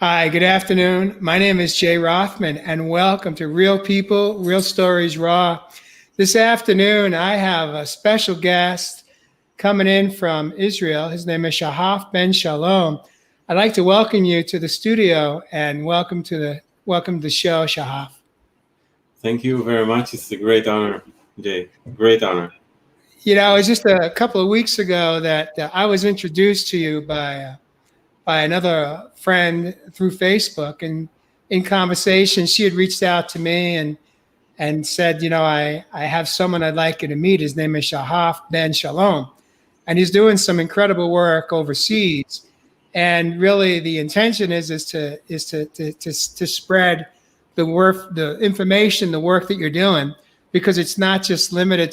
Hi, good afternoon. My name is Jay Rothman, and welcome to Real People, Real Stories Raw. This afternoon, I have a special guest coming in from Israel. His name is Shahaf Ben-Shalom. I'd like to welcome you to the studio and welcome to the show, Shahaf. Thank you very much. It's a great honor, Jay. Great honor. It was just a couple of weeks ago that I was introduced to you by another friend through Facebook, and in conversation, she had reached out to me and said, I have someone I'd like you to meet. His name is Shahaf Ben-Shalom, and he's doing some incredible work overseas. And really, the intention is to spread the work, the information, the work that you're doing, because it's not just limited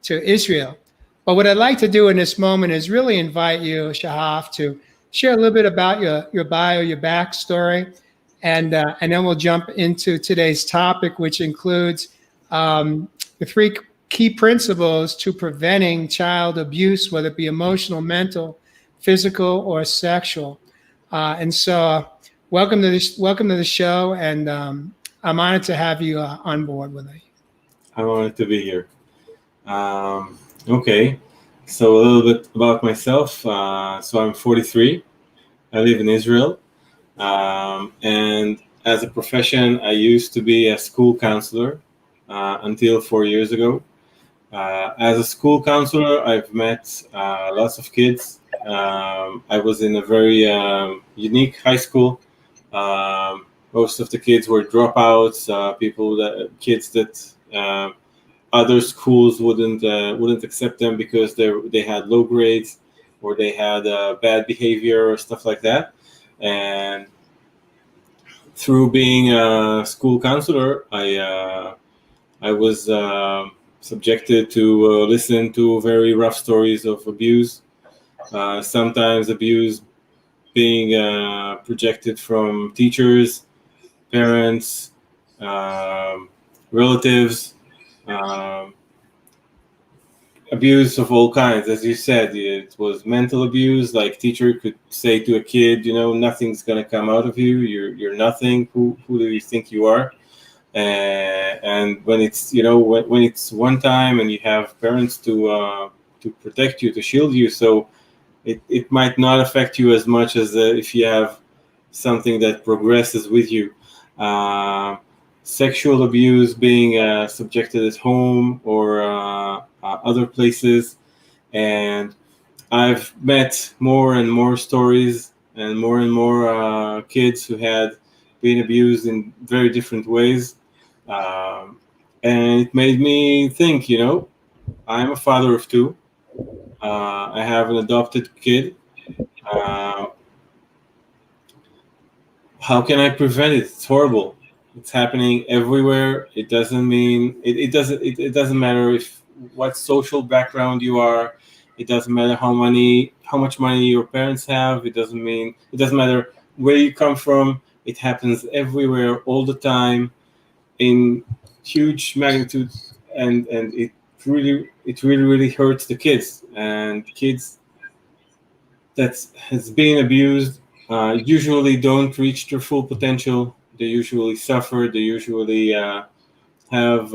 to Israel. But what I'd like to do in this moment is really invite you, Shahaf, to share a little bit about your bio, your backstory, and then we'll jump into today's topic, which includes the three key principles to preventing child abuse, whether it be emotional, mental, physical, or sexual. And so, welcome to the show, and I'm honored to have you on board with me. I'm honored to be here. Okay, so a little bit about myself. So I'm 43. I live in Israel. And as a profession, I used to be a school counselor until 4 years ago. As a school counselor, I've met lots of kids. I was in a very unique high school. Most of the kids were dropouts, kids that other schools wouldn't accept them because they had low grades or they had bad behavior or stuff like that. And through being a school counselor, I was subjected to listen to very rough stories of abuse. Sometimes abuse being projected from teachers, parents, relatives. Abuse of all kinds, as you said. It was mental abuse, like teacher could say to a kid, nothing's gonna come out of you. You're nothing. Who do you think you are? And when it's when it's one time and you have parents to protect you, to shield you, so it might not affect you as much as if you have something that progresses with you. Sexual abuse being subjected at home or other places. And I've met more and more stories and more kids who had been abused in very different ways. And it made me think, I'm a father of two. I have an adopted kid. How can I prevent it? It's horrible. It's happening everywhere. It doesn't doesn't matter if what social background you are. It doesn't matter how much money your parents have. It doesn't matter where you come from. It happens everywhere all the time in huge magnitude, and it really hurts the kids. And kids that has been abused usually don't reach their full potential. They usually suffer. They usually have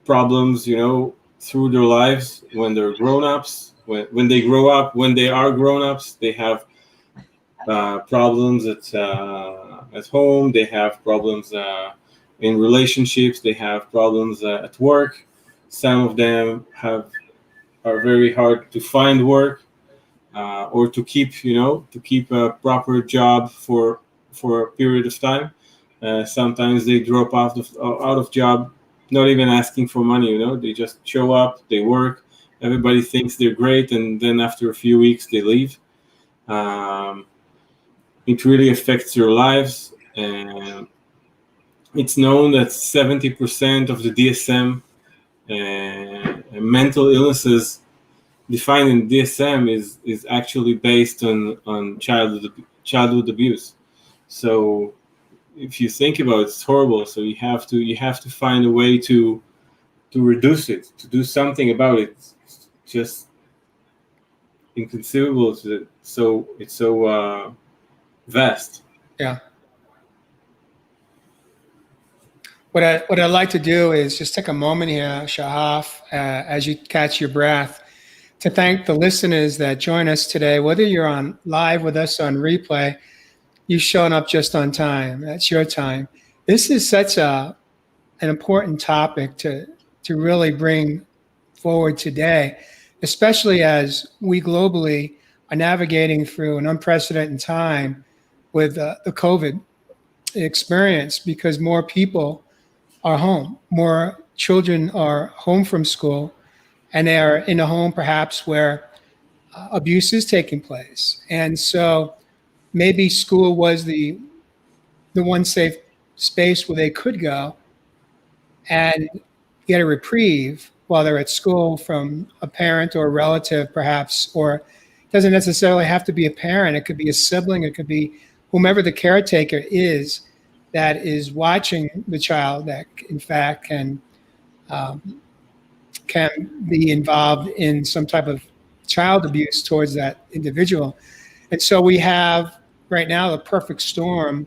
problems, through their lives when they're grown-ups. When they grow up, when they are grown-ups, they have problems at home. They have problems in relationships. They have problems at work. Some of them are very hard to find work. Or to keep a proper job for a period of time. Sometimes they drop out of job, not even asking for money. They just show up, they work. Everybody thinks they're great, and then after a few weeks they leave. It really affects your lives, and it's known that 70% of the DSM mental illnesses defined in DSM is actually based on childhood abuse. So if you think about it, it's horrible. So you have to find a way to reduce it, to do something about it. It's just inconceivable. It's so vast. Yeah. What I'd like to do is just take a moment here, Shahaf, as you catch your breath, to thank the listeners that join us today. Whether you're on live with us on replay, you've shown up just on time. That's your time. This is such an important topic to really bring forward today, especially as we globally are navigating through an unprecedented time with the COVID experience, because more people are home, more children are home from school, and they are in a home perhaps where abuse is taking place. And so maybe school was the one safe space where they could go and get a reprieve while they're at school from a parent or a relative, perhaps, or it doesn't necessarily have to be a parent. It could be a sibling. It could be whomever the caretaker is that is watching the child that, in fact, can be involved in some type of child abuse towards that individual. And so we have right now the perfect storm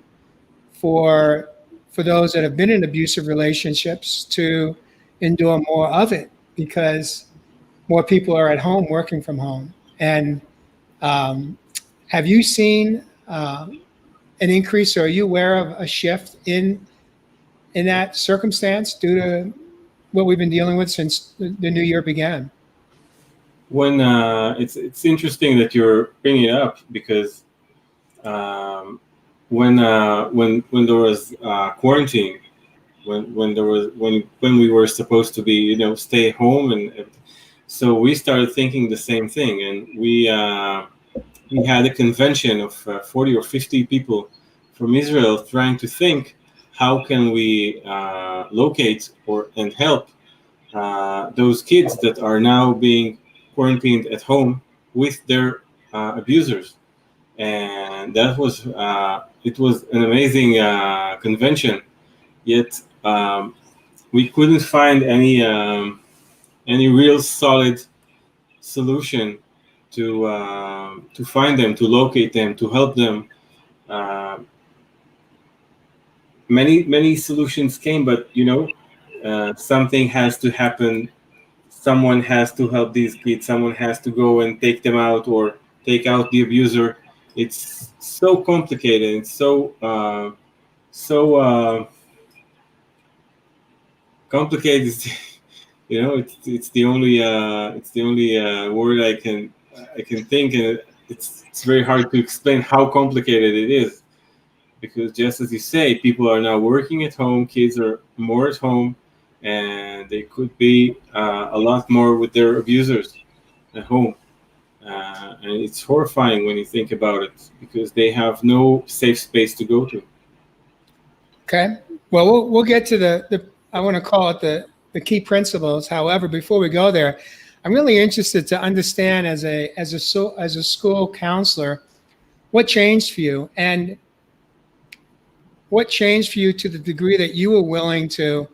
for those that have been in abusive relationships to endure more of it, because more people are at home working from home. And have you seen an increase, or are you aware of a shift in that circumstance due to what we've been dealing with since the new year began? When it's interesting that you're bringing it up, because when there was quarantine, when we were supposed to be, stay home, and so we started thinking the same thing, and we had a convention of 40 or 50 people from Israel trying to think, how can we locate and help those kids that are now being quarantined at home with their abusers. And that was it was an amazing convention. Yet we couldn't find any real solid solution to find them, to locate them, to help them. Many solutions came, but something has to happen. Someone has to help these kids. Someone has to go and take them out or take out the abuser. It's so complicated. It's so complicated. It's the only word I can think, and it's very hard to explain how complicated it is. Because just as you say, people are now working at home. Kids are more at home, and they could be a lot more with their abusers at home. And it's horrifying when you think about it, because they have no safe space to go to. Okay. Well, we'll get to the I want to call it the key principles. However, before we go there, I'm really interested to understand as a school counselor, what changed for you, and what changed for you to the degree that you were willing to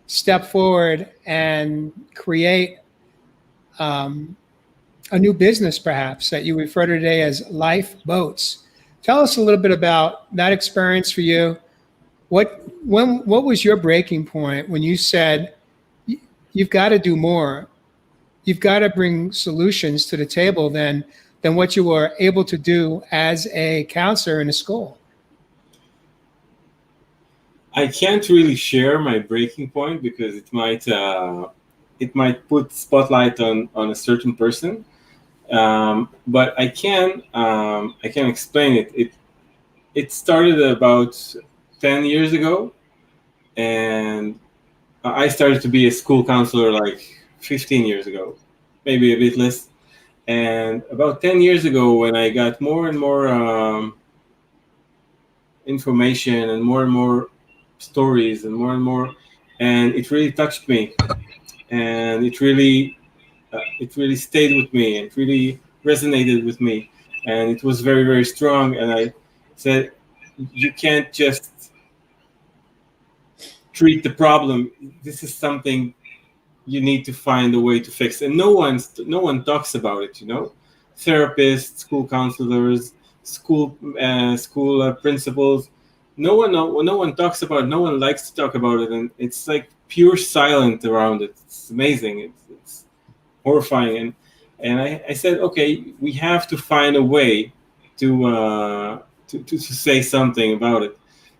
step forward and create a new business, perhaps, that you refer to today as Lifeboats. Tell us a little bit about that experience for you. What was your breaking point when you said, you've got to do more? You've got to bring solutions to the table than what you were able to do as a counselor in a school. I can't really share my breaking point, because it might put spotlight on a certain person. But I can explain it. It started about 10 years ago, and I started to be a school counselor like 15 years ago, maybe a bit less. And about 10 years ago, when I got more and more information and more stories and more, and it really touched me, and it really stayed with me, and it really resonated with me, and it was very, very strong. And I said, you can't just treat the problem. This is something you need to find a way to fix, and no one talks about it. Therapists, school counselors, school principals. No one talks about it. No one likes to talk about it, and it's like pure silence around it. It's amazing. It's horrifying. And I said, okay, we have to find a way to say something about it.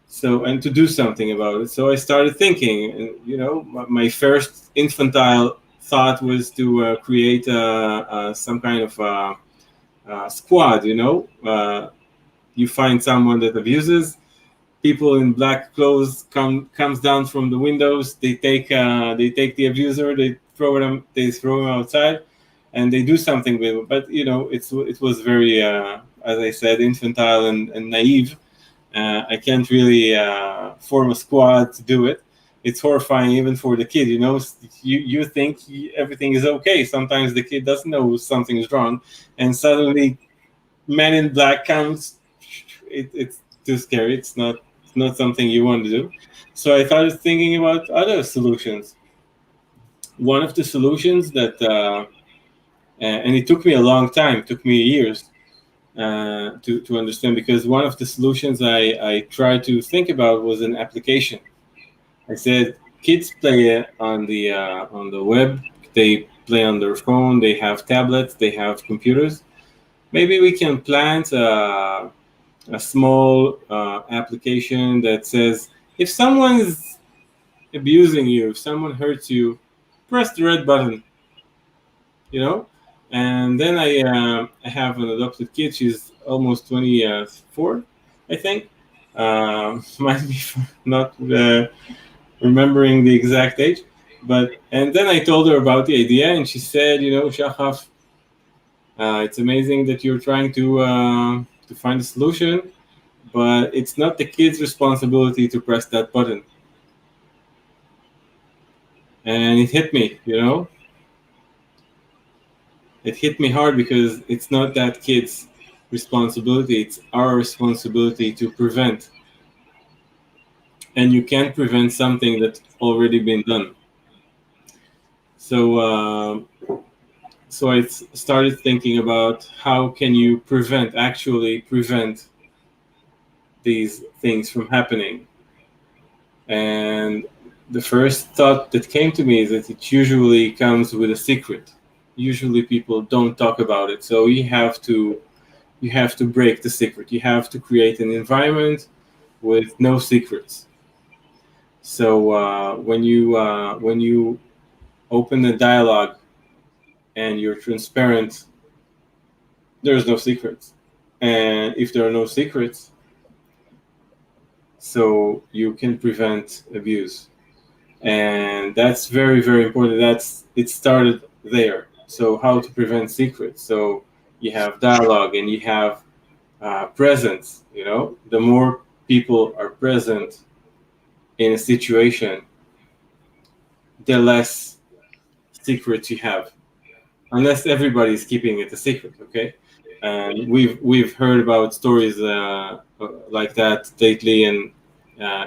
So, and to do something about it. So I started thinking, and my first infantile thought was to create some kind of squad. You find someone that abuses. People in black clothes comes down from the windows. They take the abuser. They throw him outside, and they do something with it. But it was very, as I said, infantile and naive. I can't really form a squad to do it. It's horrifying even for the kid. You think everything is okay. Sometimes the kid doesn't know something is wrong, and suddenly, Man in Black comes. It's too scary. It's not something you want to do. So I started thinking about other solutions. One of the solutions that, and it took me a long time. It took me years. To understand, because one of the solutions I tried to think about was an application. I said, kids play on the web, they play on their phone, they have tablets, they have computers. Maybe we can plant a small application that says, if someone is abusing you, if someone hurts you, press the red button. And then I have an adopted kid. She's almost 24, I think. Might be not remembering the exact age, and then I told her about the idea, and she said, Shahaf, it's amazing that you're trying to find a solution, but it's not the kid's responsibility to press that button. And it hit me, It hit me hard, because it's not that kid's responsibility, it's our responsibility to prevent. And you can't prevent something that's already been done. So I started thinking about how can you actually prevent these things from happening. And the first thought that came to me is that it usually comes with a secret. Usually people don't talk about it. So you have to break the secret. You have to create an environment with no secrets. So when you open a dialogue and you're transparent, there's no secrets. And if there are no secrets, so you can prevent abuse. And that's very, very important. It started there. So how to prevent secrets? So you have dialogue and you have presence. The more people are present in a situation, the less secrets you have, unless everybody's keeping it a secret. Okay, and we've heard about stories like that lately, and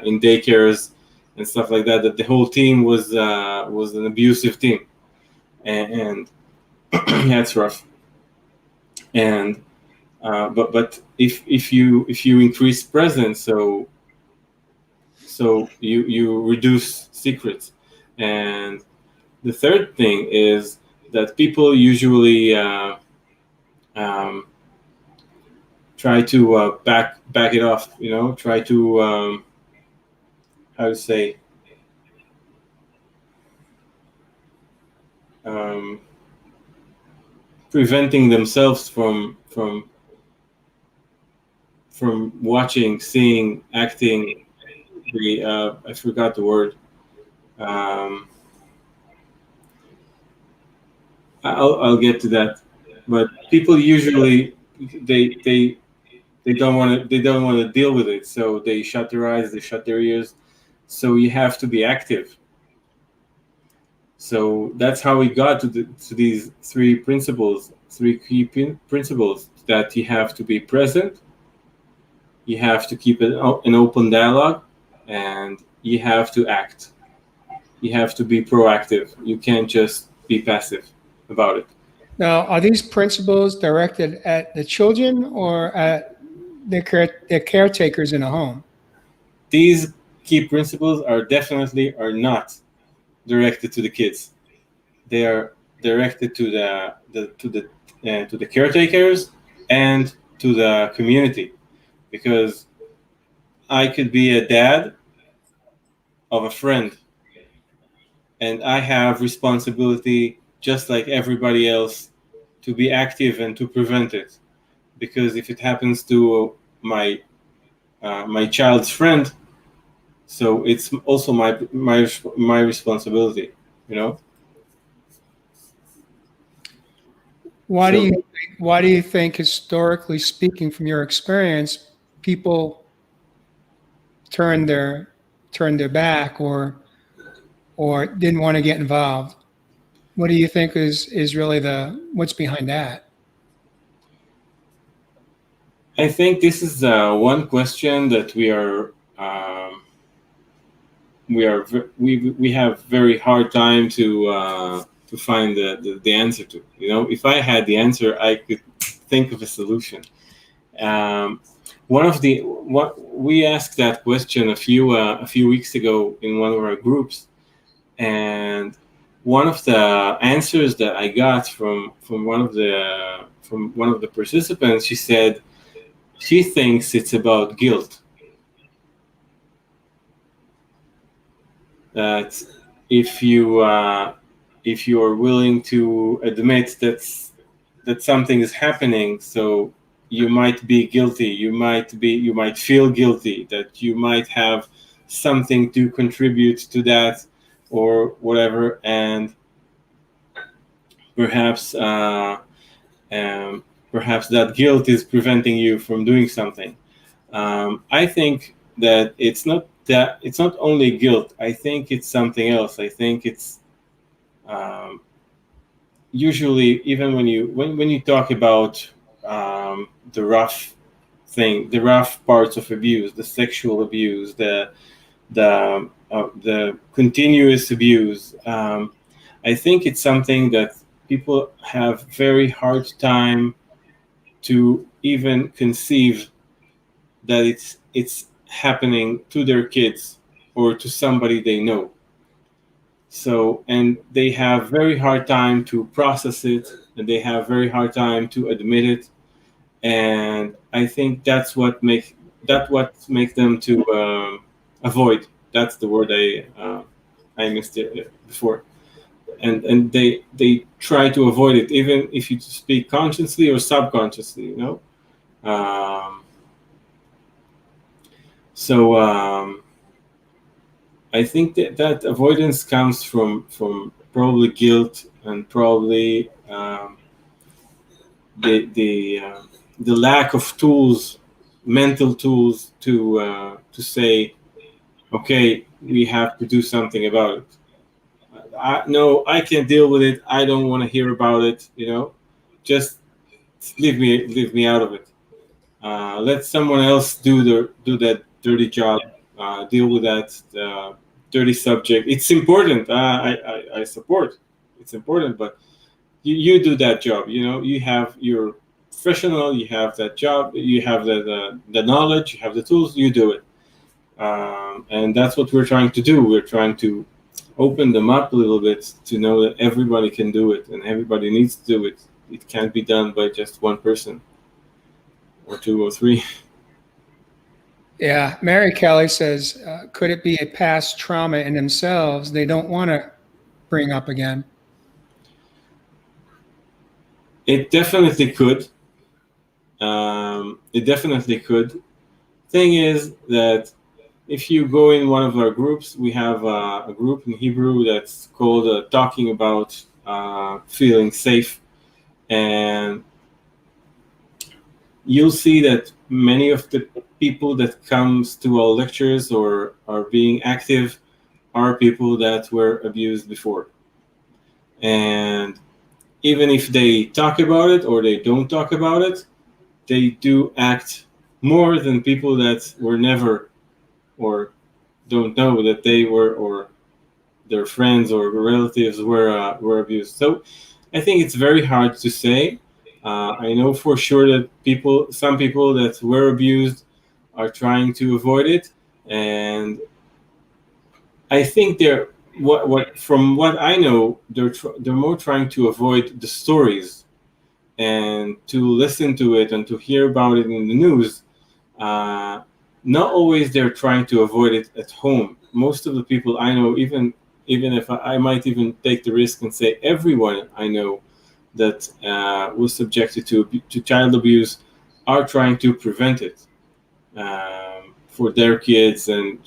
in daycares and stuff like that. That the whole team was an abusive team, and yeah, it's rough. And but if you increase presence, so you reduce secrets. And the third thing is that people usually try to back it off. Try to how to say. Preventing themselves from watching, seeing, acting. I forgot the word. I'll get to that. But people usually they don't want to deal with it, so they shut their eyes, they shut their ears. So you have to be active. So that's how we got to these three key principles, that you have to be present, you have to keep an open dialogue, and you have to act. You have to be proactive. You can't just be passive about it. Now, are these principles directed at the children or at the caretakers in a home. These key principles are not directed to the kids. They are directed to the caretakers and to the community, because I could be a dad of a friend, and I have responsibility just like everybody else to be active and to prevent it. Because if it happens to my child's friend, so it's also my responsibility, you know. Why do you think, historically speaking, from your experience, people turned their back or didn't want to get involved? What do you think is really what's behind that? I think this is one question that we have very hard time to find the answer to. You know, if I had the answer, I could think of a solution. We asked that question a few weeks ago in one of our groups, and one of the answers that I got from one of the participants, she said she thinks it's about guilt. That if you are willing to admit that something is happening, so you might be guilty, you might feel guilty, that you might have something to contribute to that or whatever, and perhaps that guilt is preventing you from doing something. I think that it's not only guilt. I think it's something else. I think it's usually, even when you talk about the rough parts of abuse, the sexual abuse, the continuous abuse, I think it's something that people have very hard time to even conceive that it's happening to their kids or to somebody they know. So, and they have very hard time to process it, and they have very hard time to admit it. And I think that's what makes them to avoid. That's the word I missed it before. And they try to avoid it, even if you speak consciously or subconsciously, you know. So I think that avoidance comes from probably guilt, and probably the lack of tools, mental tools to say, okay, we have to do something about it. No, I can't deal with it. I don't want to hear about it. You know, just leave me out of it. Let someone else do that dirty job. Deal with that dirty subject. It's important. I support. It's important, but you do that job. You know, you're professional. You have that job. You have the knowledge. You have the tools. You do it. And that's what we're trying to do. We're trying to open them up a little bit to know that everybody can do it, and everybody needs to do it. It can't be done by just one person or two or three. Yeah, Mary Kelly says, could it be a past trauma in themselves they don't want to bring up again? It definitely could. It definitely could. Thing is that if you go in one of our groups, we have a group in Hebrew that's called Talking About Feeling Safe. And you'll see that many of the people that comes to our lectures or are being active are people that were abused before. And even if they talk about it or they don't talk about it, they do act more than people that were never or don't know that they were, or their friends or relatives were abused. So I think it's very hard to say. I know for sure that some people that were abused are trying to avoid it, and I think from what I know, they're more trying to avoid the stories and to listen to it and to hear about it in the news. Not always they're trying to avoid it at home. Most of the people I know, even if I might even take the risk and say everyone I know that was subjected to child abuse are trying to prevent it for their kids, and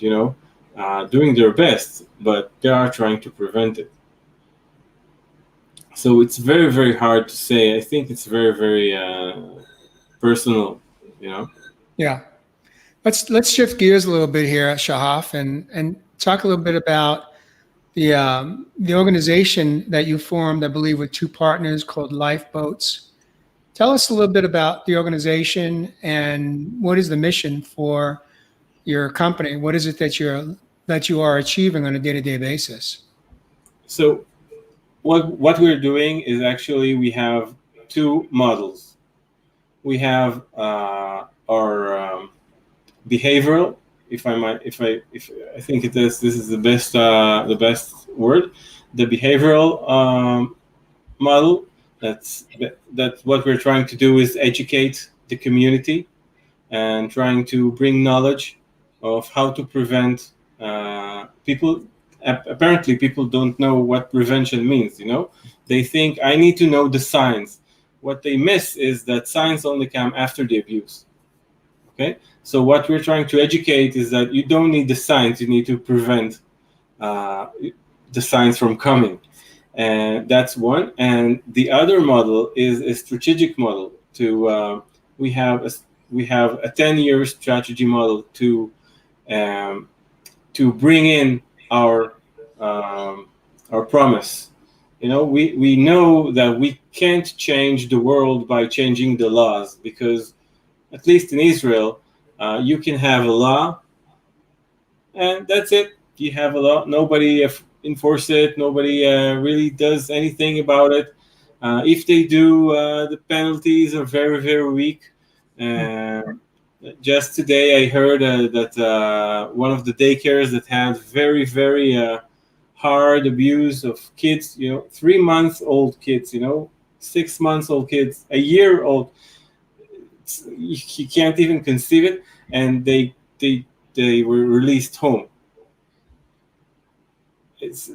doing their best, but they are trying to prevent it. So it's very, very hard to say. I think it's very, very personal, Yeah. Let's shift gears a little bit here at Shahaf and talk a little bit about the organization that you formed, I believe, with two partners called Lifeboats. Tell us a little bit about the organization and what is the mission for your company. What is it that you are achieving on a day-to-day basis? So what we're doing is actually we have two models. We have our behavioral. If I think this is the best word, the behavioral model. That's what we're trying to do is educate the community and trying to bring knowledge of how to prevent people. Apparently, people don't know what prevention means. They think I need to know the signs. What they miss is that signs only come after the abuse. Okay, so what we're trying to educate is that you don't need the signs, you need to prevent the signs from coming. And that's one. And the other model is a strategic model. We have a 10-year strategy model to bring in our promise. We know that we can't change the world by changing the laws, because at least in Israel, you can have a law, and that's it. You have a law. Nobody enforces it. Nobody really does anything about it. If they do, the penalties are very, very weak. Just today, I heard that one of the daycares that had very, very hard abuse of kids, 3-month-old kids, 6-month-old kids, a year old. You can't even conceive it, and they were released home. It's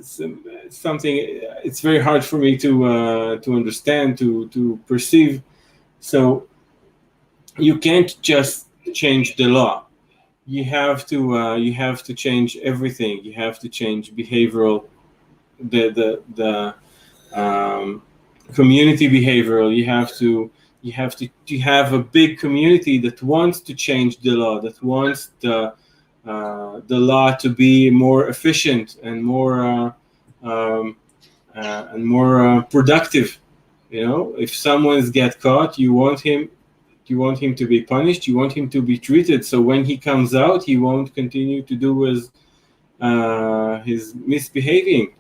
something. It's very hard for me to understand, to perceive. So you can't just change the law. You have to change everything. You have to change behavioral, the community behavioral. You have a big community that wants to change the law, that wants the law to be more efficient and more productive. If someone's get caught, you want him to be punished. You want him to be treated. So when he comes out, he won't continue to do his misbehaving.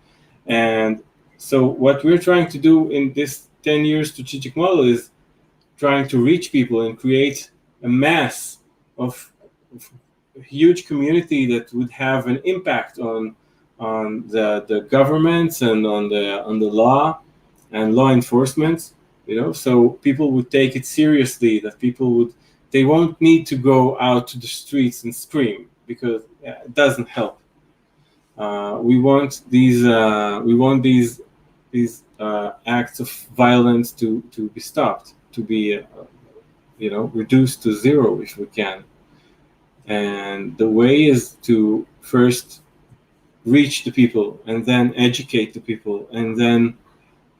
And so what we're trying to do in this 10-year strategic model is trying to reach people and create a mass of a huge community that would have an impact on the governments and on the law and law enforcement. So people would take it seriously. That they won't need to go out to the streets and scream, because it doesn't help. We want these acts of violence to be stopped, to be reduced to zero if we can. And the way is to first reach the people, and then educate the people, and then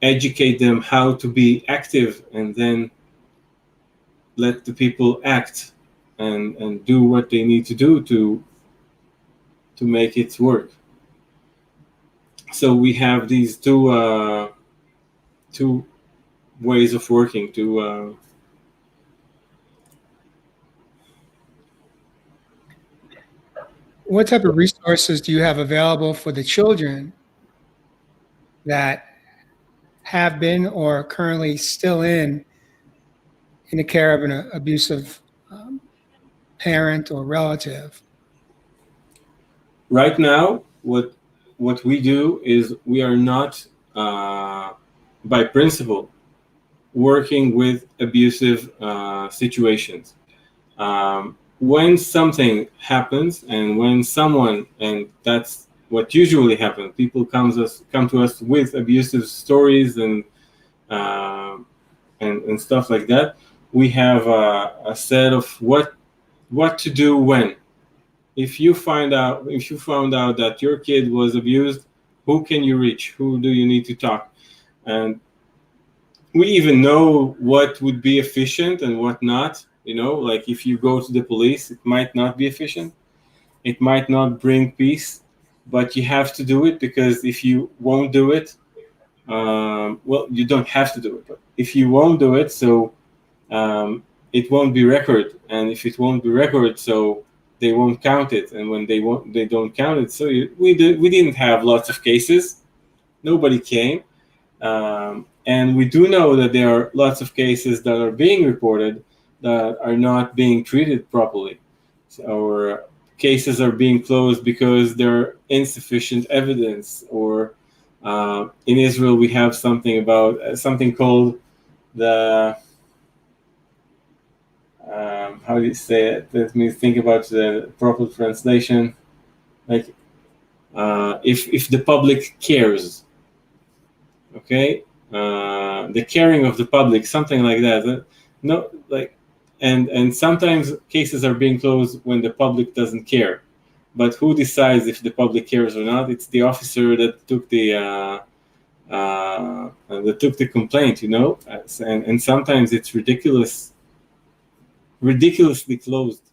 educate them how to be active, and then let the people act and do what they need to do to make it work. So we have these two ways of working. What type of resources do you have available for the children that have been or are currently still in in the care of an abusive parent or relative? Right now, what we do is we are not, by principle, working with abusive situations. When something happens, and when someone, and that's what usually happens, people come to us with abusive stories and stuff like that. We have a set of what to do when. If you found out that your kid was abused, who can you reach? Who do you need to talk? And we even know what would be efficient and what not. Like if you go to the police, it might not be efficient. It might not bring peace, but you have to do it, because if you won't do it, well, you don't have to do it. But if you won't do it, so it won't be recorded, and if it won't be recorded, so they won't count it, and when they don't count it. So we didn't have lots of cases. Nobody came, and we do know that there are lots of cases that are being reported that are not being treated properly, or cases are being closed because there are insufficient evidence. Or in Israel, we have something called the how do you say it? Let me think about the proper translation. Like, if the public cares, okay, the caring of the public, something like that. No, like, and sometimes cases are being closed when the public doesn't care. But who decides if the public cares or not? It's the officer that took the complaint, and sometimes it's ridiculously closed.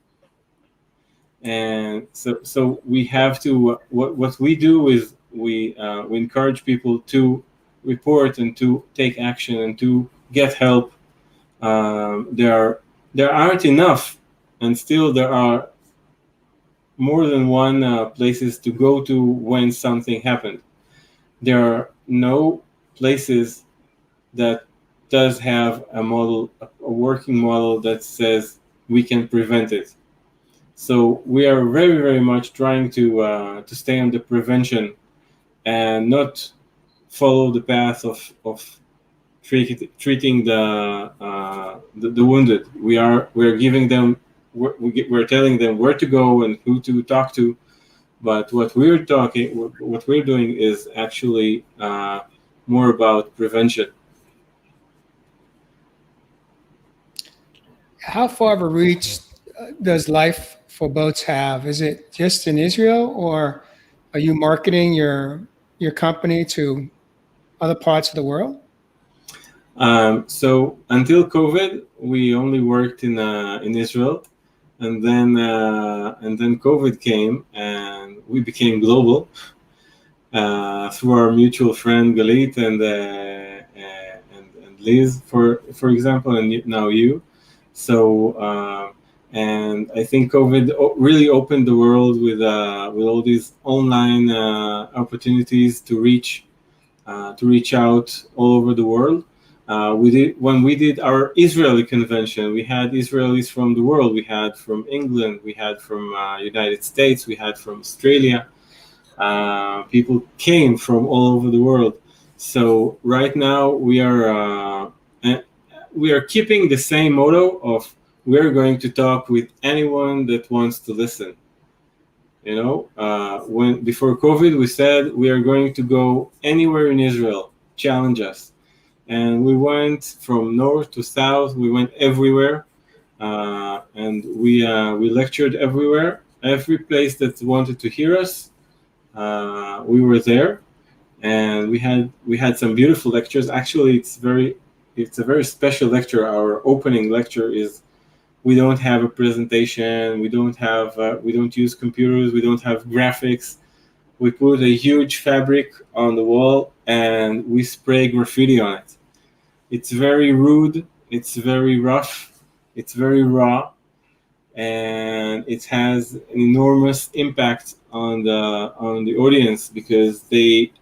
And so we have to, what we do is we encourage people to report and to take action and to get help. There aren't enough, and still there are more than one places to go to when something happened. There are no places that does have a working model that says we can prevent it. So we are very, very much trying to stay on the prevention and not follow the path of treating the wounded. We're giving them, we're telling them where to go and who to talk to. But what we're doing is actually more about prevention. How far of a reach does Lifeboats have? Is it just in Israel, or are you marketing your company to other parts of the world? So until COVID, we only worked in Israel, and then COVID came, and we became global through our mutual friend Galit and Liz, for example, and now you. So and I think COVID really opened the world with all these online opportunities to reach out all over the world. When we did our Israeli convention, we had Israelis from the world. We had from England, we had from United States, we had from Australia. People came from all over the world. So right now we are keeping the same motto of we're going to talk with anyone that wants to listen. When before COVID, we said we are going to go anywhere in Israel, challenge us. And we went from north to south. We went everywhere, and we lectured everywhere. Every place that wanted to hear us, we were there, and we had some beautiful lectures. Actually, it's a very special lecture. Our opening lecture is. We don't have a presentation. We don't use computers. We don't have graphics. We put a huge fabric on the wall and we spray graffiti on it. It's very rude. It's very rough. It's very raw, and it has an enormous impact on the audience because they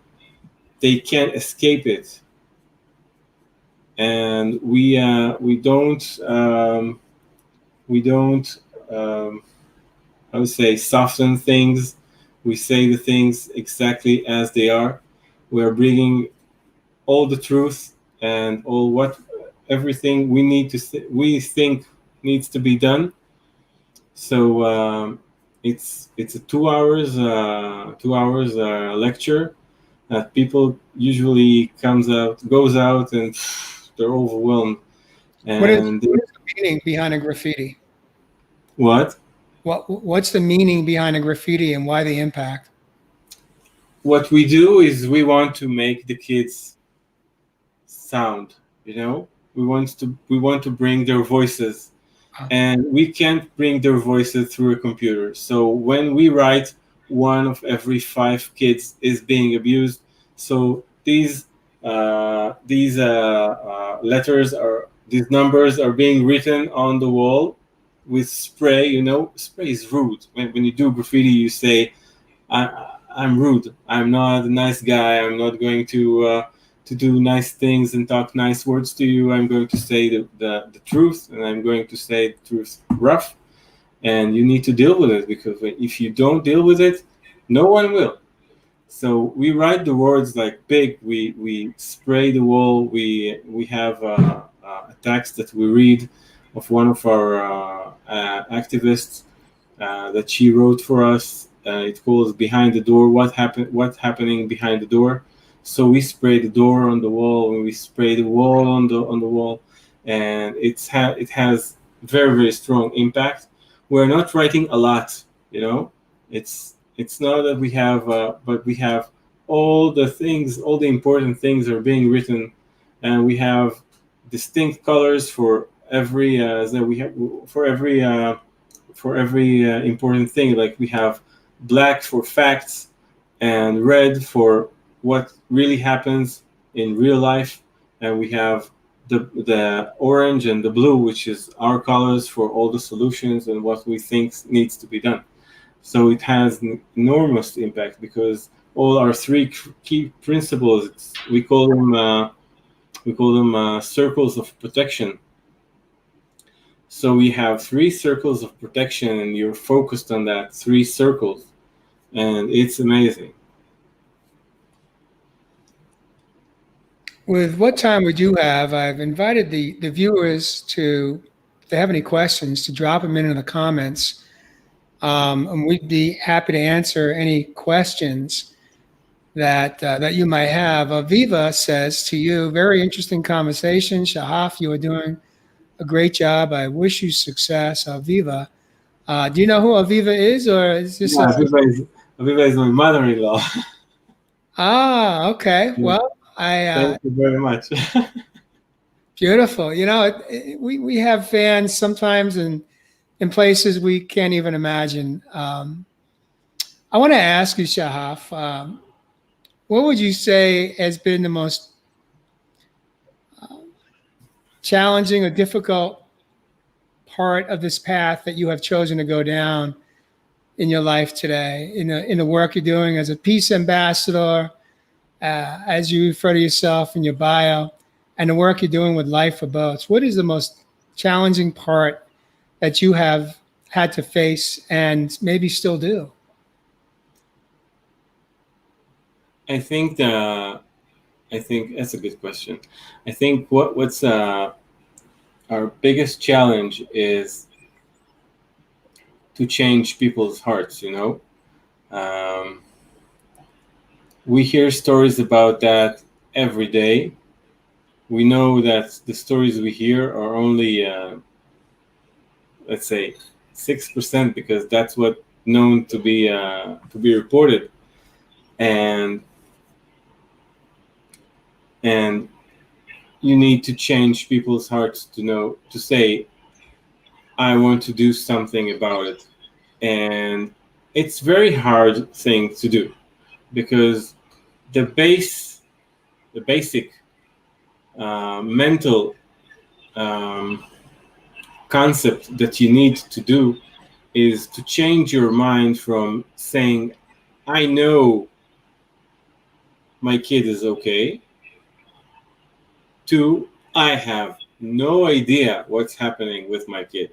can't escape it. and we don't I would say soften things. We say the things exactly as they are. We are bringing all the truth and everything we need to we think needs to be done. So it's a 2 hours lecture that people usually goes out and they're overwhelmed. What is And what is the meaning behind a graffiti? what What's the meaning behind a graffiti and why the impact? what we do is we want to make the kids sound. We want to bring their voices, and we can't bring their voices through a computer. So when we write, one of every 5 kids is being abused. So these numbers are being written on the wall with spray. Spray is rude. When you do graffiti, you say, I'm rude. I'm not a nice guy. I'm not going to do nice things and talk nice words to you. I'm going to say the truth, and I'm going to say the truth rough. And you need to deal with it, because if you don't deal with it, no one will. So we write the words like big. We spray the wall. We have a text that we read of one of our activists that she wrote for us. It calls "Behind the Door." What's happening behind the door? So we spray the door on the wall, and we spray the wall on the wall, and it has very, very strong impact. We're not writing a lot. It's not that we have, but we have all the important things are being written, and we have distinct colors for every important thing. Like we have black for facts, and red for what really happens in real life, and we have the orange and the blue, which is our colors for all the solutions and what we think needs to be done. So it has an enormous impact, because all our 3 key principles, we call them circles of protection. So we have 3 circles of protection, and you're focused on that 3 circles, and it's amazing. With what time would you have? I've invited the viewers to, if they have any questions, to drop them in the comments. And we'd be happy to answer any questions that you might have. Aviva says to you, very interesting conversation. Shahaf, you are doing a great job. I wish you success. Aviva. Do you know who Aviva is, or is this? Yeah, Aviva is my mother-in-law. Okay. Well, Thank you very much. Beautiful. We have fans sometimes in places we can't even imagine. I want to ask you, Shahaf, what would you say has been the most challenging or difficult part of this path that you have chosen to go down in your life today, in the work you're doing as a peace ambassador, as you refer to yourself in your bio, and the work you're doing with Lifeboats? What is the most challenging part that you have had to face and maybe still do? I think that's a good question. I think what's our biggest challenge is to change people's hearts. We hear stories about that every day. We know that the stories we hear are only, let's say, 6%, because that's what known to be reported, and you need to change people's hearts to say, I want to do something about it. And it's very hard thing to do, because the basic mental concept that you need to do is to change your mind from saying, I know my kid is okay, to I have no idea what's happening with my kid.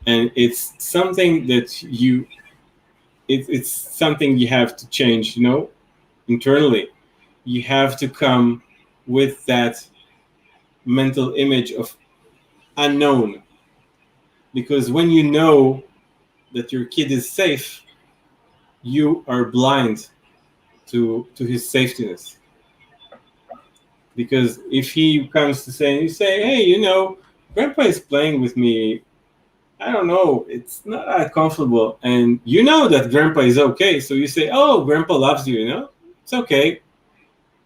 And it's something that it's something you have to change, internally. You have to come with that mental image of unknown. Because when you know that your kid is safe, you are blind to his safetyness. Because if he comes to say, you say, hey, grandpa is playing with me, I don't know, it's not that comfortable. And you know that grandpa is okay. So you say, oh, grandpa loves you, it's okay.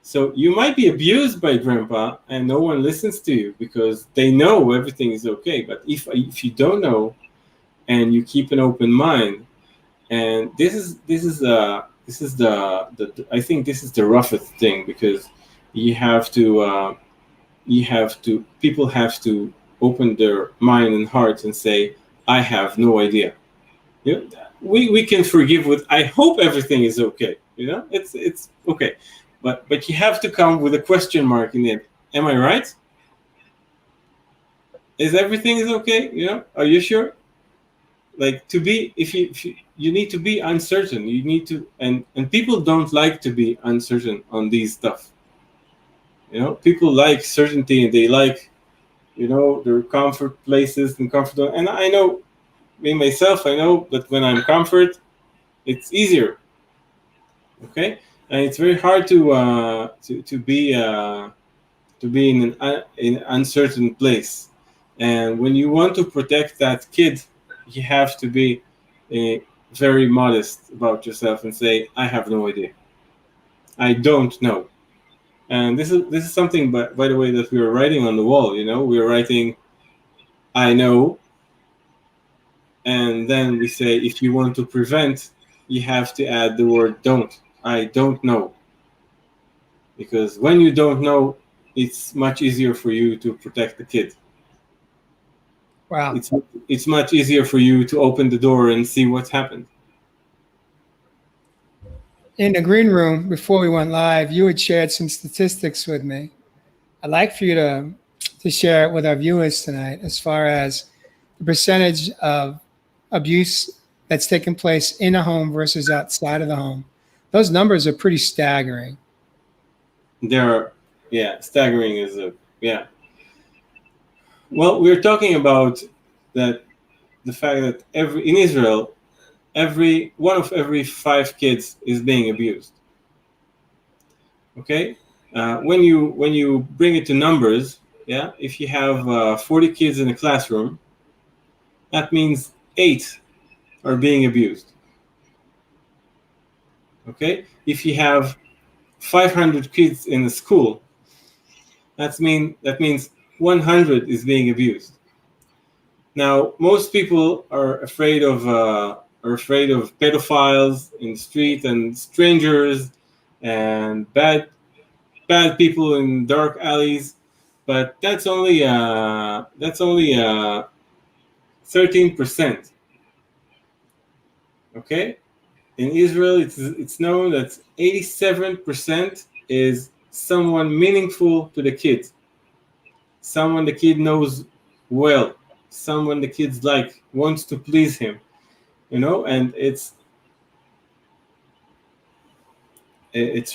So you might be abused by grandpa and no one listens to you because they know everything is okay. But if you don't know and you keep an open mind, and this is the I think this is the roughest thing, because people have to open their mind and heart and say, I have no idea. We can forgive with, I hope everything is okay. It's okay. But you have to come with a question mark in the end. Am I right? Is everything is okay? Are you sure? Like, to be, if you need to be uncertain, you need to, and people don't like to be uncertain on these stuff. People like certainty, and they like, their comfort places and comfortable. And I know, me myself, I know that when I'm comfort, it's easier. Okay, and it's very hard to be in an uncertain place. And when you want to protect that kid, you have to be very modest about yourself and say, I have no idea. I don't know. And this is something, by the way, that we are writing on the wall. We are writing, I know. And then we say, if you want to prevent, you have to add the word don't. I don't know. Because when you don't know, it's much easier for you to protect the kid. Wow. It's much easier for you to open the door and see what's happened. In the green room, before we went live, you had shared some statistics with me. I'd like for you to share it with our viewers tonight, as far as the percentage of abuse that's taken place in a home versus outside of the home. Those numbers are pretty staggering. Staggering is Well, we're talking about the fact that in Israel, one of every 5 kids is being abused. Okay, when you bring it to numbers, if you have 40 kids in a classroom, that means 8 are being abused. Okay, if you have 500 kids in a school, that means 100 is being abused. Now, most people are afraid of pedophiles in the street, and strangers, and bad people in dark alleys, but that's only 13%. Okay, in Israel, it's known that 87% is someone meaningful to the kid, someone the kid knows well, someone the kid's wants to please him, and it's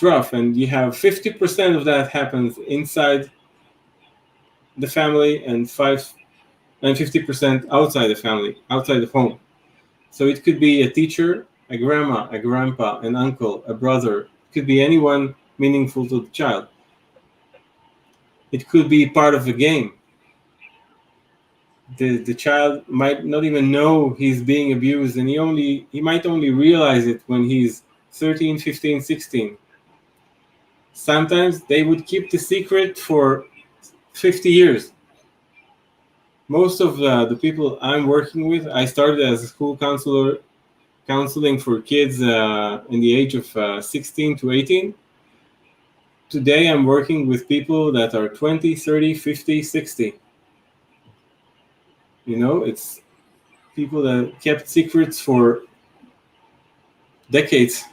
rough. And you have 50% of that happens inside the family, and 50% outside the family, outside the home. So it could be a teacher, a grandma, a grandpa, an uncle, a brother. It could be anyone meaningful to the child. It could be part of a game. The child might not even know he's being abused, and he might only realize it when he's 13, 15, 16. Sometimes they would keep the secret for 50 years. Most of the people I'm working with, I started as a school counselor, counseling for kids in the age of 16 to 18. Today I'm working with people that are 20, 30, 50, 60. It's people that kept secrets for decades.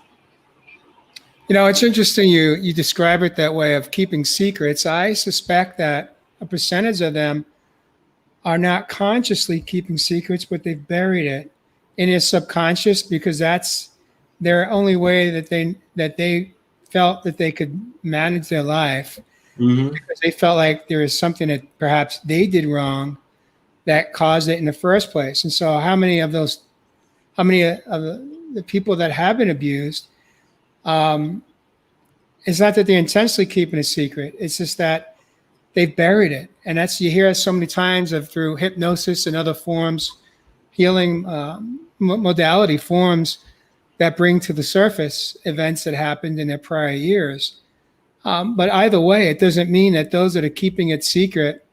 You know, it's interesting you describe it that way of keeping secrets. I suspect that a percentage of them are not consciously keeping secrets, but they've buried it in their subconscious because that's their only way that they felt that they could manage their life, Mm-hmm. because they felt like there is something that perhaps they did wrong that caused it in the first place. And so how many of the people that have been abused, um, it's not that they're intentionally keeping a secret. It's just that they've buried it. And that's, you hear so many times of through hypnosis and other forms, healing modality forms that bring to the surface events that happened in their prior years. But either way, it doesn't mean that those that are keeping it secret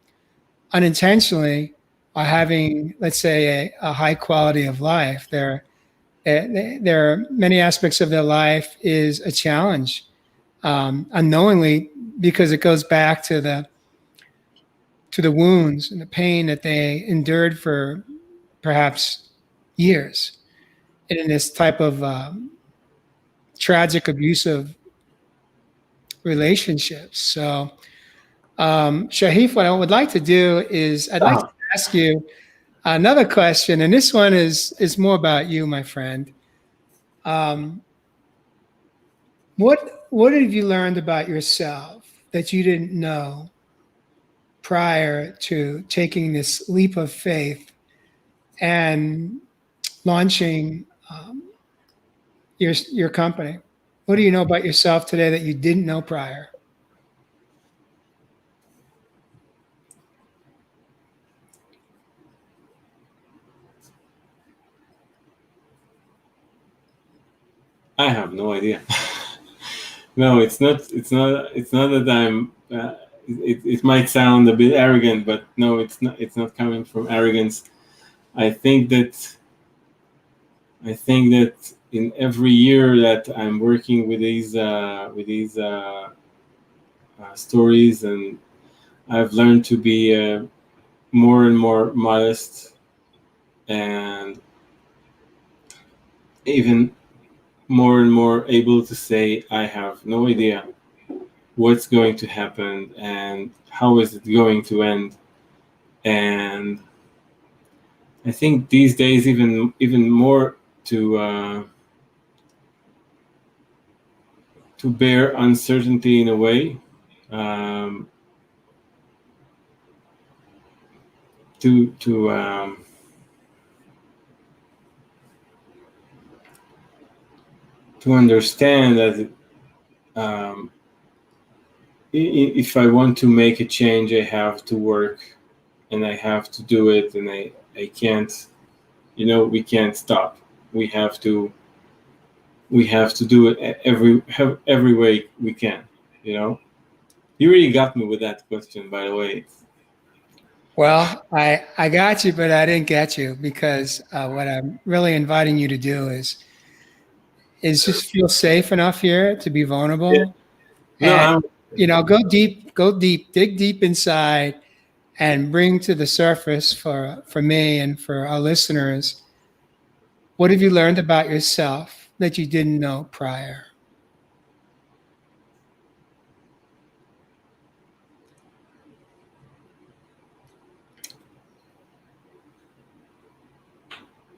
unintentionally are having, let's say, a high quality of life. There are many aspects of their life is a challenge, unknowingly, because it goes back to the wounds and the pain that they endured for perhaps years in this type of tragic, abusive relationships. So, Shahif, what I would like to do is I'd like to ask you another question, and this one is more about you, my friend. What have you learned about yourself that you didn't know prior to taking this leap of faith and launching your company? What do you know about yourself today that you didn't know prior? I have no idea. No, it's not. It's not. It's not that I'm. It might sound a bit arrogant, but no, it's not. It's not coming from arrogance. I think that. I think that in every year that I'm working with these stories, and I've learned to be more and more modest, and even more and more able to say I have no idea what's going to happen and how is it going to end. And I think these days even more to bear uncertainty in a way, to understand that if I want to make a change, I have to work and I have to do it, and I can't, we can't stop. We have to do it every way we can. You really got me with that question, by the way. Well, I got you, but I didn't get you, because what I'm really inviting you to do is just feel safe enough here to be vulnerable, No, and go deep, dig deep inside, and bring to the surface for me and for our listeners, what have you learned about yourself that you didn't know prior?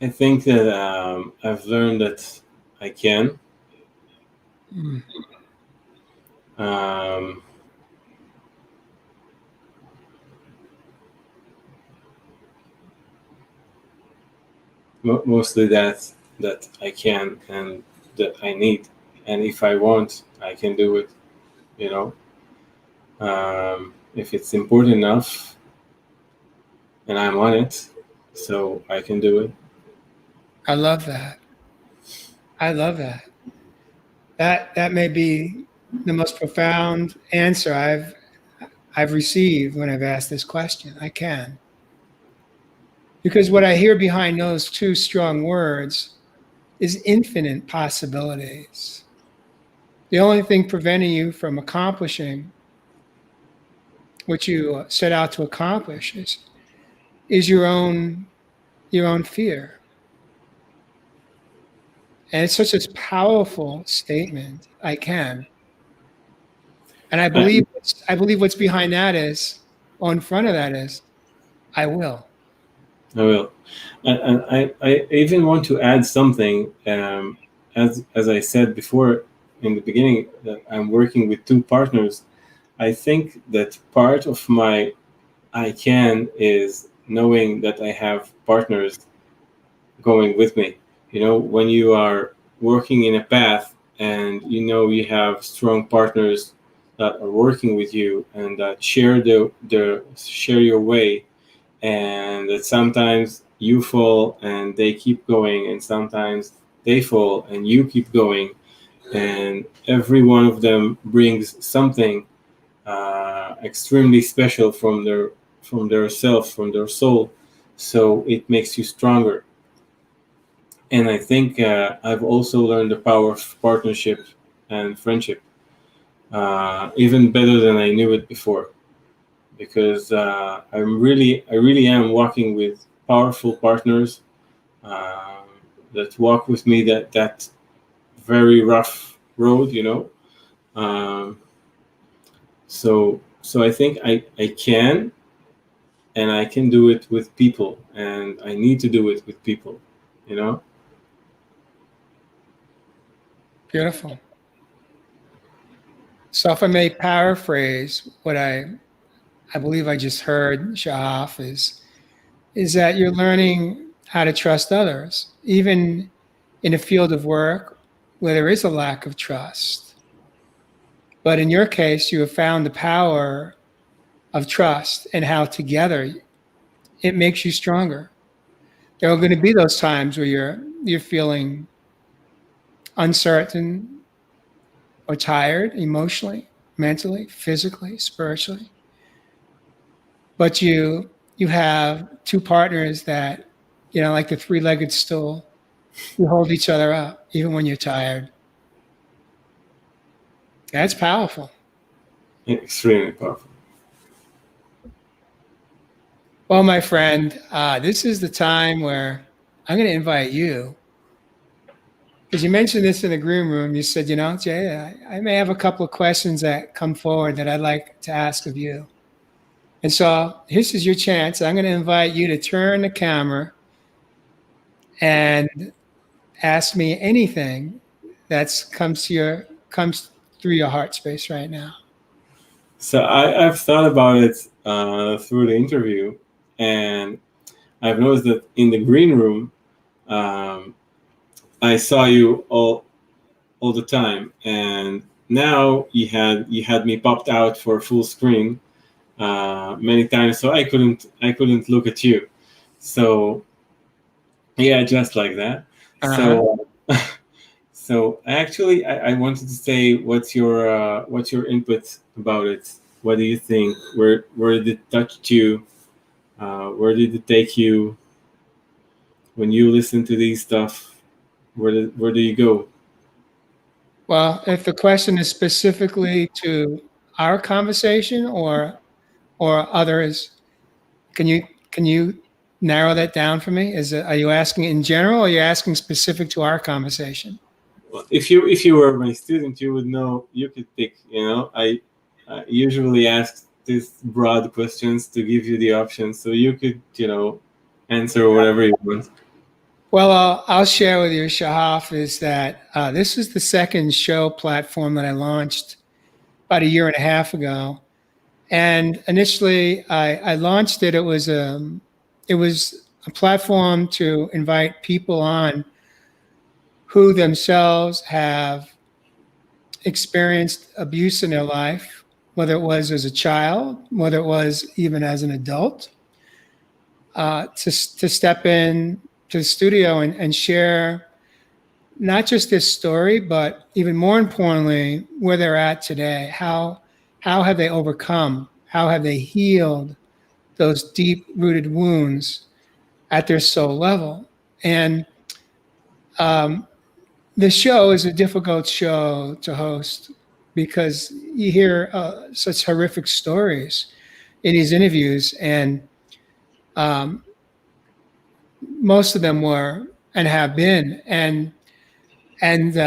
I think that I've learned that I can. Mm. Mostly that I can and that I need, and if I want, I can do it. If it's important enough, and I'm on it, so I can do it. I love that. I love that. That may be the most profound answer I've received when I've asked this question. I can. Because what I hear behind those two strong words is infinite possibilities. The only thing preventing you from accomplishing what you set out to accomplish is your own fear. And it's such a powerful statement. I can. And I I, believe what's behind that is, or in front of that is, I will. I will. I even want to add something. As I said before in the beginning, that I'm working with two partners. I think that part of my I can is knowing that I have partners going with me. When you are working in a path and you have strong partners that are working with you and that share your way, and that sometimes you fall and they keep going, and sometimes they fall and you keep going, and every one of them brings something extremely special from their self, from their soul, so it makes you stronger. And I think I've also learned the power of partnership and friendship, even better than I knew it before, because I really am walking with powerful partners uh, that walk with me that very rough road. Um, so I think I can, and I can do it with people, and I need to do it with people, you know. Beautiful. So if I may paraphrase what I believe I just heard, Shahaf, is that you're learning how to trust others, even in a field of work where there is a lack of trust. But in your case, you have found the power of trust and how together it makes you stronger. There are going to be those times where you're feeling uncertain or tired emotionally, mentally, physically, spiritually. But you have two partners that, like the three-legged stool, you hold each other up even when you're tired. That's powerful. Extremely powerful. Well, my friend, this is the time where I'm going to invite you, because you mentioned this in the green room. You said, Jay, I may have a couple of questions that come forward that I'd like to ask of you. And so this is your chance. I'm going to invite you to turn the camera and ask me anything that comes through your heart space right now. So I've thought about it through the interview, and I've noticed that in the green room, um, I saw you all the time, and now you had me popped out for full screen many times, so I couldn't look at you. So yeah, just like that. Uh-huh. So so actually, I wanted to say, what's your input about it? What do you think? Where did it touch you? Where did it take you when you listen to these stuff? Where do you go? Well, if the question is specifically to our conversation or others, can you narrow that down for me? Are you asking in general, or are you asking specific to our conversation? Well, if you were my student, you would know. You could pick. I usually ask these broad questions to give you the options, so you could answer whatever you want. Well, I'll share with you, Shahaf, is that this is the second show platform that I launched about a year and a half ago. And initially, I launched it. It was a platform to invite people on who themselves have experienced abuse in their life, whether it was as a child, whether it was even as an adult, to step in to the studio and share not just this story, but even more importantly, where they're at today. How have they overcome? How have they healed those deep rooted wounds at their soul level? And um, the show is a difficult show to host because you hear such horrific stories in these interviews, and um, most of them were and have been. And And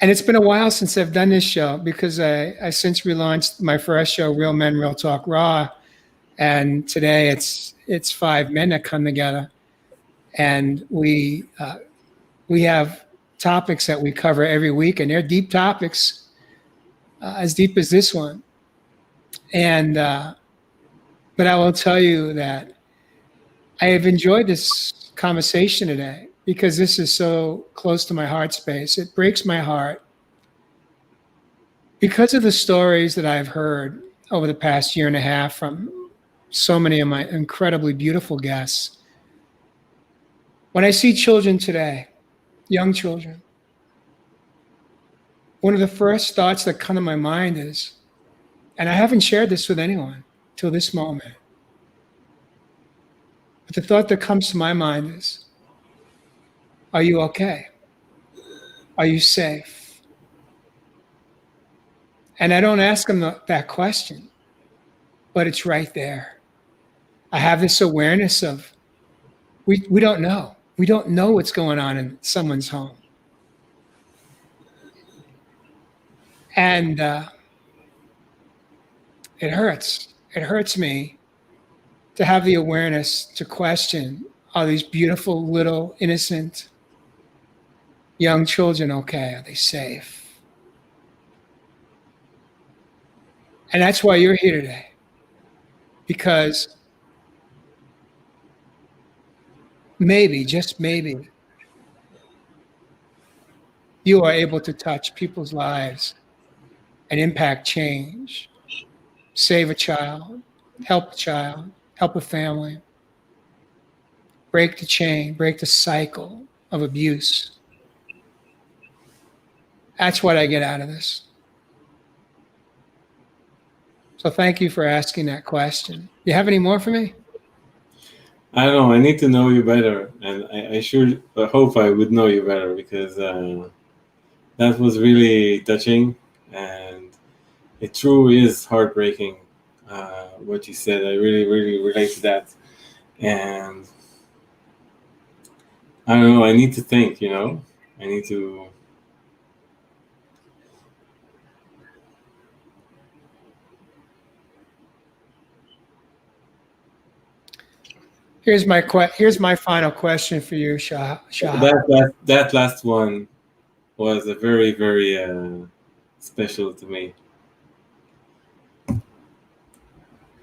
it's been a while since I've done this show because I since relaunched my first show, Real Men, Real Talk Raw. And today it's 5 men that come together, and we have topics that we cover every week, and they're deep topics, as deep as this one. And but I will tell you that I have enjoyed this conversation today because this is so close to my heart space. It breaks my heart because of the stories that I've heard over the past year and a half from so many of my incredibly beautiful guests. When I see children today, young children, one of the first thoughts that come to my mind is, and I haven't shared this with anyone till this moment, but the thought that comes to my mind is, are you okay? Are you safe? And I don't ask them that question, but it's right there. I have this awareness of, we don't know. We don't know what's going on in someone's home. And it hurts. It hurts me to have the awareness to question, are these beautiful, little, innocent, young children okay? Are they safe? And that's why you're here today. Because maybe, just maybe, you are able to touch people's lives and impact change, save a child, help a family, break the chain, break the cycle of abuse. That's what I get out of this. So thank you for asking that question. You have any more for me? I don't know. I need to know you better, and I sure hope I would know you better, because that was really touching, and it truly is heartbreaking what you said. I really, really relate to that, and I don't know. I need to think. I need to. Here's my final question for you, Shah. That last one was a very, very special to me.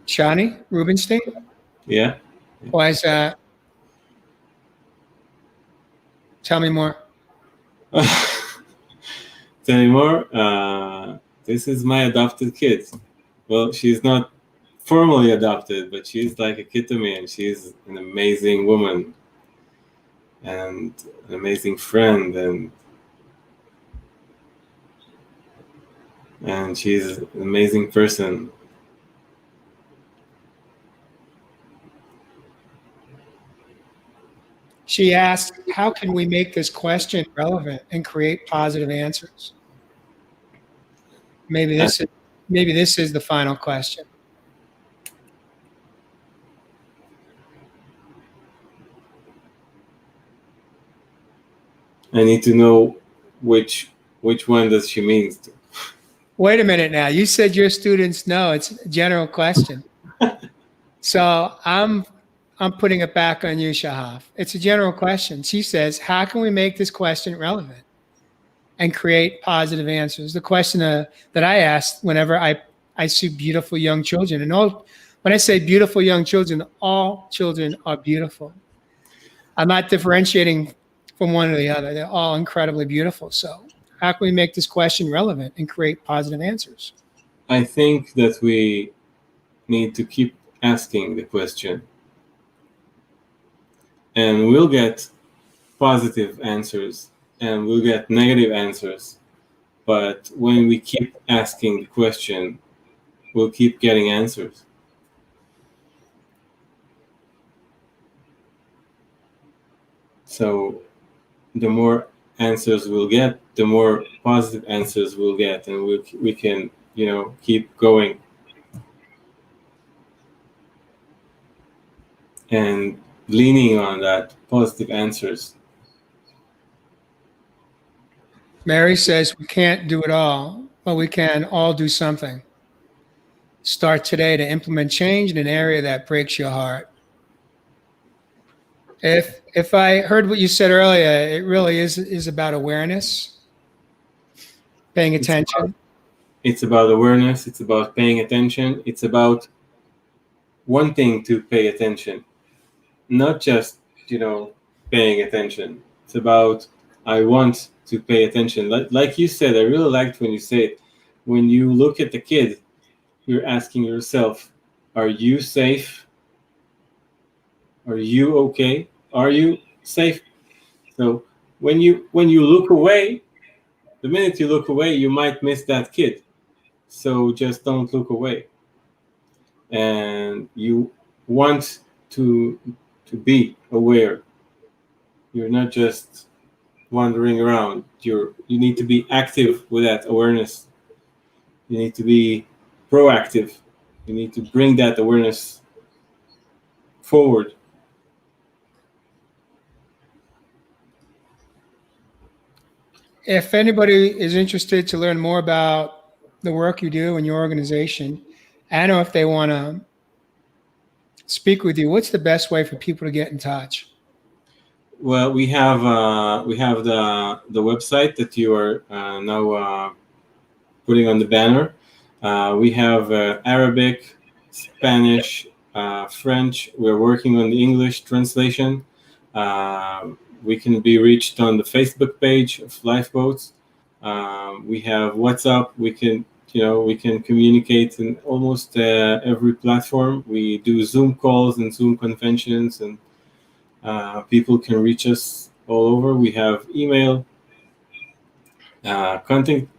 Shani Rubenstein? Yeah. Why is that? Tell me more. Tell me more. This is my adopted kid. Well, she's not formally adopted, but she's like a kid to me, and she's an amazing woman and an amazing friend, and she's an amazing person. She asked, how can we make this question relevant and create positive answers? Maybe this is the final question. I need to know which one does she mean. Wait a minute now. You said your students know. It's a general question. So I'm putting it back on you, Shahaf. It's a general question. She says, how can we make this question relevant and create positive answers? The question that I ask whenever I see beautiful young children. And when I say beautiful young children, all children are beautiful. I'm not differentiating from one or the other. They're all incredibly beautiful. So how can we make this question relevant and create positive answers? I think that we need to keep asking the question, and we'll get positive answers and we'll get negative answers. But when we keep asking the question, we'll keep getting answers. So the more answers we'll get, the more positive answers we'll get, and we can, keep going. And leaning on that positive answers. Mary says we can't do it all, but we can all do something. Start today to implement change in an area that breaks your heart. If I heard what you said earlier, it really is about awareness, paying attention. It's about awareness. It's about paying attention. It's about wanting to pay attention, not just, paying attention. It's about, I want to pay attention. Like you said, I really liked when you said, when you look at the kid, you're asking yourself, are you safe? Are you okay? Are you safe? So when you look away, the minute you look away, you might miss that kid. So just don't look away. And you want to be aware. You're not just wandering around. You need to be active with that awareness. You need to be proactive. You need to bring that awareness forward. If anybody is interested to learn more about the work you do in your organization, I know if they want to speak with you, what's the best way for people to get in touch? Well, we have the website that you are now putting on the banner. We have Arabic, Spanish, French. We're working on the English translation. We can be reached on the Facebook page of Lifeboats. We have WhatsApp. We can communicate in almost every platform. We do Zoom calls and Zoom conventions, and people can reach us all over. We have email. Contacting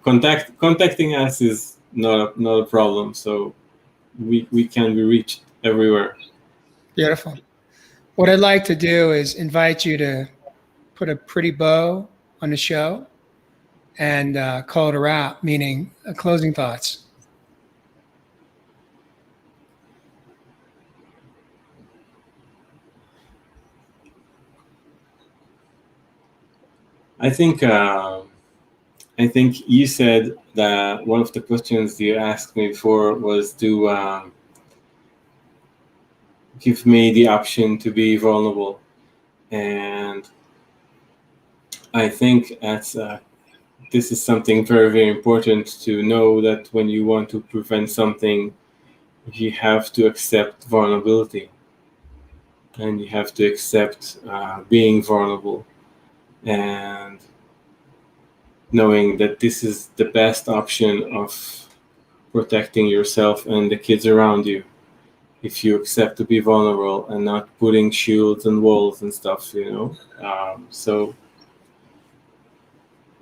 us is not a problem. So we can be reached everywhere. Beautiful. What I'd like to do is invite you to put a pretty bow on the show and call it a wrap, meaning closing thoughts. I think you said that one of the questions you asked me before was to give me the option to be vulnerable, and I think this is something very, very important to know, that when you want to prevent something, you have to accept vulnerability, and you have to accept being vulnerable, and knowing that this is the best option of protecting yourself and the kids around you. If you accept to be vulnerable and not putting shields and walls and stuff, So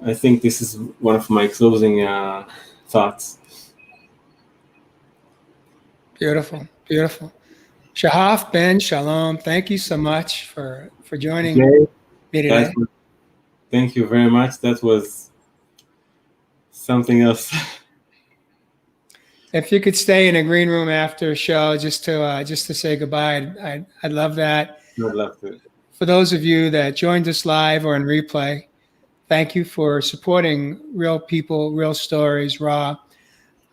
I think this is one of my closing thoughts. Beautiful, beautiful. Shahaf Ben-Shalom, thank you so much for joining me today. Thank you very much. That was something else. If you could stay in a green room after a show just to say goodbye, I'd love that. I'd love to. For those of you that joined us live or in replay, thank you for supporting real people, real stories, raw.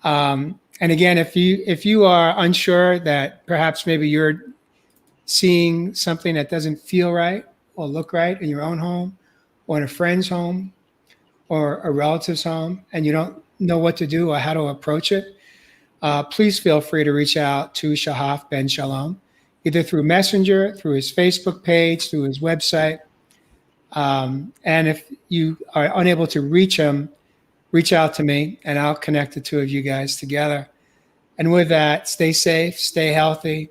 And again, if you are unsure that perhaps maybe you're seeing something that doesn't feel right or look right in your own home or in a friend's home or a relative's home, and you don't know what to do or how to approach it, please feel free to reach out to Shahaf Ben-Shalom, either through Messenger, through his Facebook page, through his website. And if you are unable to reach him, reach out to me and I'll connect the two of you guys together. And with that, stay safe, stay healthy,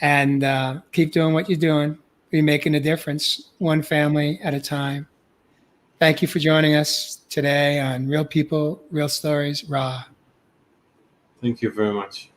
and keep doing what you're doing. Be making a difference, one family at a time. Thank you for joining us today on Real People, Real Stories, Raw. Thank you very much.